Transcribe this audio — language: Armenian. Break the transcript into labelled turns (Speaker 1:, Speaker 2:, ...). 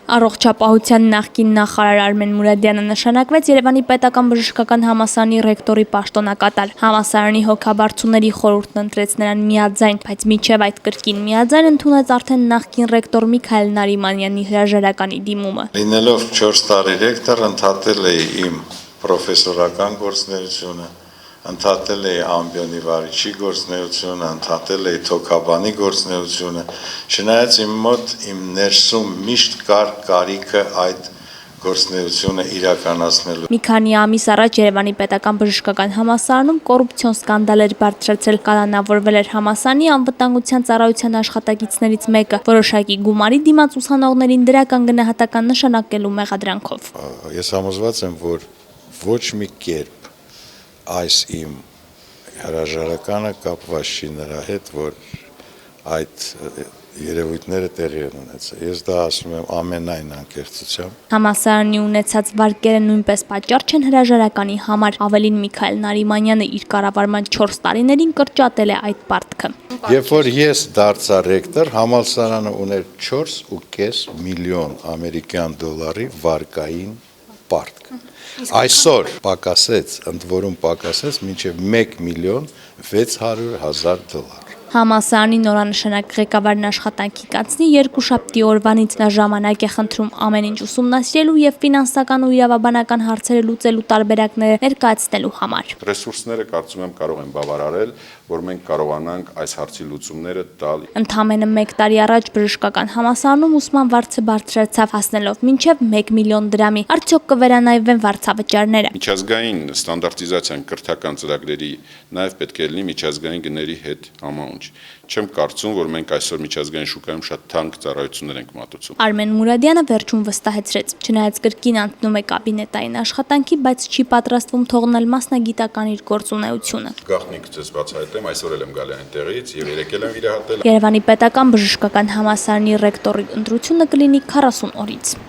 Speaker 1: Առողջապահության նախկին նախարար Արմեն Մուրադյանը նշանակվեց Երևանի պետական բժշկական համալսարանի ռեկտորի պաշտոնակատար։ Համալսարանի հոգաբարձուների խորհուրդն ընտրեց նրան միաձայն, բայց մինչև այդ կրկին միաձայն ընդունեց արդեն նախկին ռեկտոր Միքայել Նարիմանյանի հրաժարականի դիմումը։
Speaker 2: Լինելով 4 տարի ռեկտոր, ընդհատել էի իմ պրոֆեսորական գործունեությունը, ընդհատել էի ամբիոնի վարիչի գործունեությունը, ընդհատել էի թոքաբանի գործունեությունը, չնայած իմ մոտ իմ ներսում միշտ կար կարիքը այդ գործունեությունը իրականացնելու։
Speaker 1: Մի քանի ամիս առաջ Երևանի պետական բժշկական համալսարանում կոռուպցիոն սկանդալ էր բարձրացել, կալանավորվել էր համալսարանի անվտանգության ծառայության աշխատակիցներից մեկը, որոշակի գումարի դիմաց ուսանողներին դրական գնահատական նշանակելու մեղադրանքով։
Speaker 2: Ես համոզված եմ, որ ոչ մի կերպ այս իմ հրաժարականը կապված չի նրա հետ, որ այդ երևույթները տեղի են ունեցել։ Ես դա ասում եմ ամենայն անկեղծությամբ։
Speaker 1: Համալսարանի ունեցած վարկերը նույնպես պատճառ չեն հրաժարականի համար, ավելին Միքայել Նարիմանյանը իր կառավարման 4 տարիներին կրճատել է այդ պարտքը։
Speaker 2: Երբ որ ես դարձա ռեկտոր, համալսարանը ուներ 4.5 միլիոն ամերիկյան դոլարի վարկային պարտք։ Այսօր պակասեց, ընդ որում պակասեց մինչև 1 միլիոն 600 հազար դոլար։
Speaker 1: Համալսարանի նորանշանակ ղեկավարն աշխատանքի կացնի երկուշաբթի օրվանից նա ժամանակ է խնդրում ամեն ինչ ուսումնասիրելու եւ ֆինանսական ու իրավաբանական հարցերը լուծելու տարբերակները ներկայացնելու համար։
Speaker 3: Ռեսուրսները կարծում եմ կարող են բավարարել, որ մենք կարողանանք այս հարցի լուծումները տալ։
Speaker 1: Ընդամենը 1 տարի առաջ բժշկական համալսարանում ուսման վարձը բարձրացավ, հասնելով մինչև 1 միլիոն դրամի։ Արդյոք կվերանայվեն վարձավճարները։
Speaker 3: Միջազգային ստանդարտիզացիան կրթական ծրագրերի նաև պետք է լինի միջազգային գների հետ համահունչ։ Չեմ կարծում, որ մենք այսօր միջազգային շուկայում շատ թանկ ծառայություններ ենք մատուցում։
Speaker 1: Արմեն Մուրադյանը վերջում վստահեցրեց, չնայած կրկին անցնում է կաբինետային աշխատանքի, բայց չի պատրաստվում թողնել մասնագիտական իր գործունեությունը։
Speaker 3: Գաղտնիք ձեզ բացահայտեմ, այսօր եմ գալի այնտեղից եւ եկել եմ վիրահատել։
Speaker 1: Երևանի պետական բժշկական համալսարանի ռեկտորի ընտրությունը կլինի 40 օրից։